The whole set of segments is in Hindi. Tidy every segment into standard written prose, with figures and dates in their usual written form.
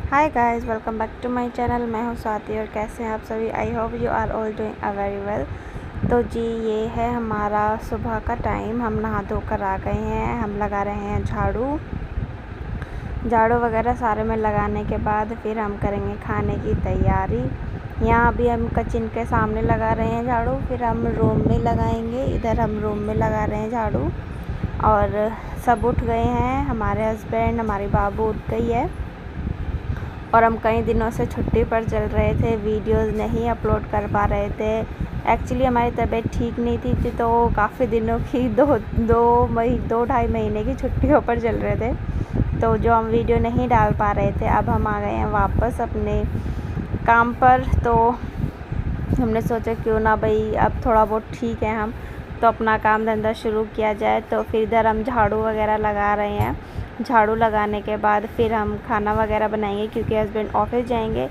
Hi guys, welcome back to my channel. मैं हूं स्वाति और कैसे हैं आप सभी। I hope you are all doing very well. तो जी, ये है हमारा सुबह का टाइम। हम नहा धोकर आ गए हैं। हम लगा रहे हैं झाड़ू वगैरह सारे में लगाने के बाद फिर हम करेंगे खाने की तैयारी। यहाँ अभी हम किचन के सामने लगा रहे हैं झाड़ू, फिर हम रूम में लगाएंगे। इधर हम रूम में लगा रहे हैं झाड़ू और सब उठ गए हैं। हमारे हस्बैंड, हमारी बाबू उठ गई है और हम कई दिनों से छुट्टी पर चल रहे थे, वीडियोस नहीं अपलोड कर पा रहे थे। एक्चुअली हमारी तबीयत ठीक नहीं थी तो काफ़ी दिनों की दो ढाई महीने की छुट्टियों पर चल रहे थे, तो जो हम वीडियो नहीं डाल पा रहे थे। अब हम आ गए हैं वापस अपने काम पर, तो हमने सोचा क्यों ना भाई अब थोड़ा बहुत ठीक है हम, तो अपना काम धंधा शुरू किया जाए। तो फिर इधर हम झाड़ू वगैरह लगा रहे हैं। झाड़ू लगाने के बाद फिर हम खाना वगैरह बनाएंगे क्योंकि हस्बैंड ऑफिस जाएंगे,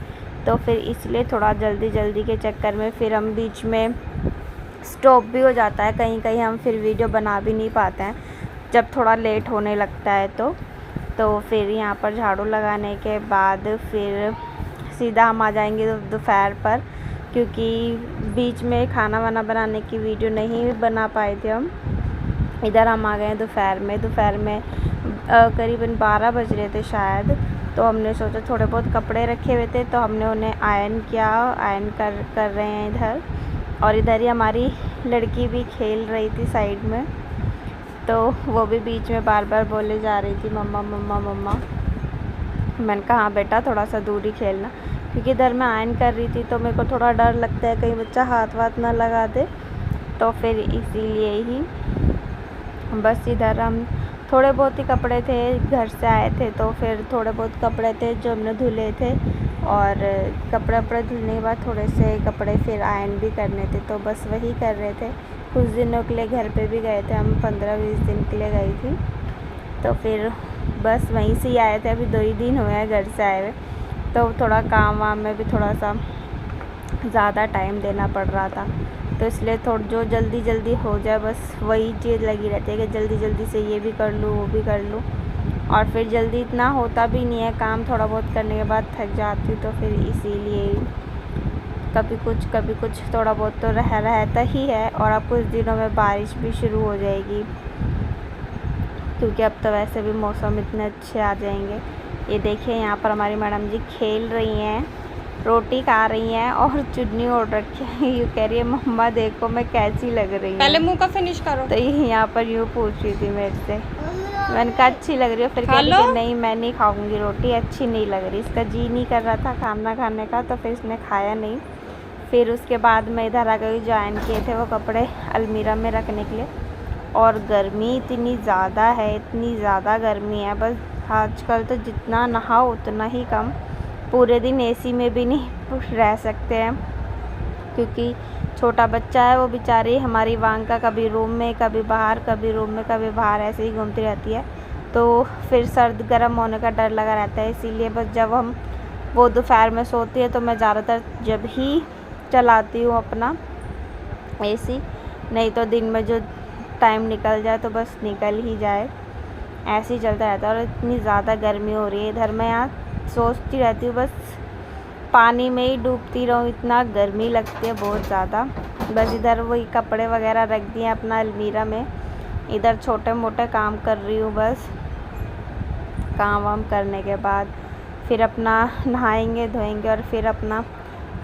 तो फिर इसलिए थोड़ा जल्दी के चक्कर में फिर हम बीच में स्टॉप भी हो जाता है। कहीं कहीं हम फिर वीडियो बना भी नहीं पाते हैं जब थोड़ा लेट होने लगता है। तो फिर यहाँ पर झाड़ू लगाने के बाद फिर सीधा हम आ जाएंगे दोपहर पर, क्योंकि बीच में खाना वाना बनाने की वीडियो नहीं बना पाए थे हम। इधर हम आ गए हैं दोपहर में करीबन 12 बज रहे थे शायद। तो हमने सोचा, थोड़े बहुत कपड़े रखे हुए थे तो हमने उन्हें आयरन किया। आयरन कर रहे हैं इधर, और इधर ही हमारी लड़की भी खेल रही थी साइड में, तो वो भी बीच में बार बार बोले जा रही थी मम्मा मम्मा मम्मा। मैंने कहा हाँ बेटा, थोड़ा सा दूर ही खेलना, क्योंकि इधर मैं आयरन कर रही थी तो मेरे को थोड़ा डर लगता है कहीं बच्चा हाथ वाथ ना लगा दे, तो फिर इसीलिए ही बस इधर हम थोड़े बहुत ही कपड़े थे, घर से आए थे तो फिर थोड़े बहुत कपड़े थे जो हमने धुले थे, और कपड़े धुलने के बाद थोड़े से कपड़े फिर आयरन भी करने थे, तो बस वही कर रहे थे। कुछ दिनों के लिए घर पे भी गए थे हम, 15-20 दिन के लिए गई थी, तो फिर बस वहीं से ही आए थे। अभी 2 ही दिन हुए हैं घर से आए हुए, तो थोड़ा काम वाम में भी थोड़ा सा ज़्यादा टाइम देना पड़ रहा था, तो इसलिए जो जल्दी हो जाए बस वही चीज़ लगी रहती है कि जल्दी से ये भी कर लूँ वो भी कर लूँ, और फिर जल्दी इतना होता भी नहीं है काम। थोड़ा बहुत करने के बाद थक जाती हूँ, तो फिर इसीलिए कभी कुछ थोड़ा बहुत तो रहता ही है। और अब कुछ दिनों में बारिश भी शुरू हो जाएगी, क्योंकि अब तो वैसे भी मौसम इतने अच्छे आ जाएंगे। ये देखिए, यहाँ पर हमारी मैडम जी खेल रही हैं, रोटी खा रही हैं और चुन्नी ओढ़ रखी है। यूँ कह रही है मम्मा देखो मैं कैसी लग रही हूँ। पहले मुंह का फिनिश करो। तो ये यहाँ पर यूँ पूछ रही थी मेरे से, मैंने कहा अच्छी लग रही है, फिर कह रही कि नहीं मैं नहीं खाऊंगी रोटी, अच्छी नहीं लग रही। इसका जी नहीं कर रहा था खाना खाने का, तो फिर इसने खाया नहीं। फिर उसके बाद मैं इधर आ गई, जॉइन किए थे वो कपड़े अलमीरा में रखने के लिए। और गर्मी इतनी ज़्यादा है, इतनी ज़्यादा गर्मी है, बस आजकल तो जितना नहाओ उतना ही कम। पूरे दिन एसी में भी नहीं रह सकते हैं, क्योंकि छोटा बच्चा है, वो बेचारी हमारी वांका कभी रूम में कभी बाहर, कभी रूम में कभी बाहर, ऐसे ही घूमती रहती है, तो फिर सर्द गर्म होने का डर लगा रहता है। इसीलिए बस जब वो दोपहर में सोती है तो मैं ज़्यादातर जब ही चलाती हूँ अपना एसी, नहीं तो दिन में जो टाइम निकल जाए तो बस निकल ही जाए, ऐसे ही चलता रहता है। और इतनी ज़्यादा गर्मी हो रही है इधर, मैं यहाँ सोचती रहती हूँ बस पानी में ही डूबती रहूँ, इतना गर्मी लगती है बहुत ज़्यादा। बस इधर वही कपड़े वगैरह रख दिए अपना अलमीरा में, इधर छोटे मोटे काम कर रही हूँ। बस काम वाम करने के बाद फिर अपना नहाएंगे धोएंगे और फिर अपना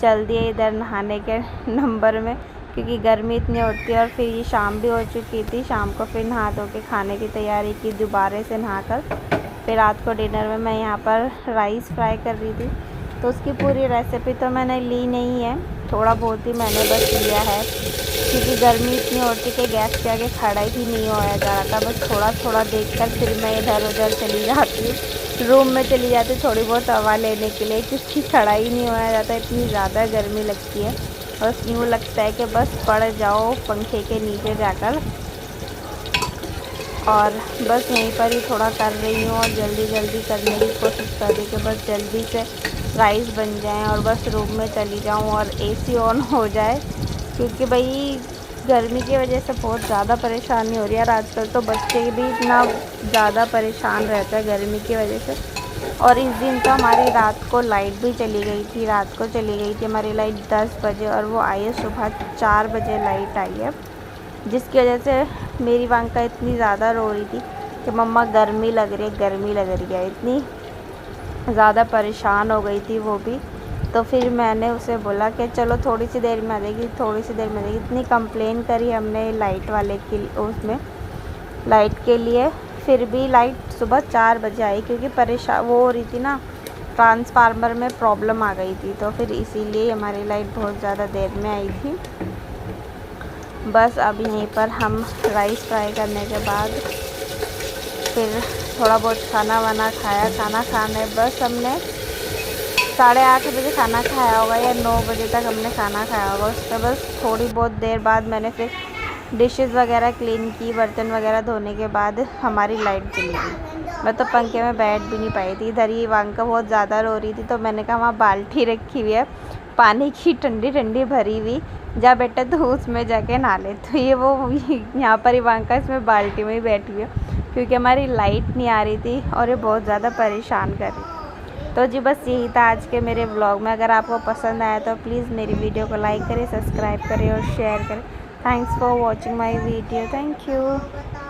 चल दिए इधर नहाने के नंबर में, क्योंकि गर्मी इतनी होती है। और फिर ये शाम भी हो चुकी थी, शाम को फिर नहा धो के खाने की तैयारी की दोबारा से नहाकर। फिर रात को डिनर में मैं यहाँ पर राइस फ्राई कर रही थी, तो उसकी पूरी रेसिपी तो मैंने ली नहीं है, थोड़ा बहुत ही मैंने बस लिया है, क्योंकि गर्मी इतनी होती कि गैस के आगे खड़ा ही नहीं होया जा रहा था। बस थोड़ा देखकर फिर मैं इधर उधर चली जाती हूँ, रूम में चली जाती थोड़ी बहुत हवा लेने के लिए, क्योंकि खड़ा ही नहीं होया जाता, इतनी ज़्यादा गर्मी लगती है। बस यूँ लगता है कि बस पड़ जाओ पंखे के नीचे जाकर, और बस यहीं पर ही थोड़ा कर रही हूँ और जल्दी करने की कोशिश कर रही हूँ कि बस जल्दी से राइस बन जाएं और बस रूम में चली जाऊँ और एसी ऑन हो जाए, क्योंकि भाई गर्मी की वजह से बहुत ज़्यादा परेशानी हो रही है। और आजकल तो बच्चे भी इतना ज़्यादा परेशान रहते हैं गर्मी की वजह से, और इस दिन तो हमारी रात को लाइट भी चली गई थी। रात को चली गई थी हमारी लाइट 10 बजे और वो आई है सुबह 4 बजे लाइट आई है, जिसकी वजह से मेरी वांका इतनी ज़्यादा रो रही थी कि मम्मा गर्मी लग रही है, गर्मी लग रही है। इतनी ज़्यादा परेशान हो गई थी वो भी। तो फिर मैंने उसे बोला कि चलो थोड़ी सी देर में आ जाएगी, थोड़ी सी देर में आ जाएगी। इतनी कंप्लेन करी हमने लाइट वाले की, उसमें लाइट के लिए, फिर भी लाइट सुबह 4 बजे आई, क्योंकि परेशान वो हो रही थी ना, ट्रांसफार्मर में प्रॉब्लम आ गई थी, तो फिर इसीलिए हमारी लाइट बहुत ज़्यादा देर में आई थी। बस अब यहीं पर हम राइस फ्राई करने के बाद फिर थोड़ा बहुत खाना वाना खाया। खाना खाने बस हमने 8:30 बजे खाना खाया होगा या 9 बजे तक हमने खाना खाया होगा। उसके बस थोड़ी बहुत देर बाद मैंने फिर डिशेस वगैरह क्लीन की, बर्तन वगैरह धोने के बाद हमारी लाइट चली गई। मैं तो पंखे में बैठ भी नहीं पाई थी। इधर ही वांका बहुत ज़्यादा रो रही थी, तो मैंने कहा वहाँ बाल्टी रखी हुई है पानी की, ठंडी ठंडी भरी हुई, जा बेटा तो उसमें जाके नहा ले। तो ये वो यहाँ पर ही वांका इसमें बाल्टी में ही बैठी हुई है, क्योंकि हमारी लाइट नहीं आ रही थी और ये बहुत ज़्यादा परेशान कर रही। तो जी बस यही था आज के मेरे व्लॉग में। अगर आपको पसंद आया तो प्लीज़ मेरी वीडियो को लाइक करें, सब्सक्राइब करें और शेयर करें। Thanks for watching my video. Thank you.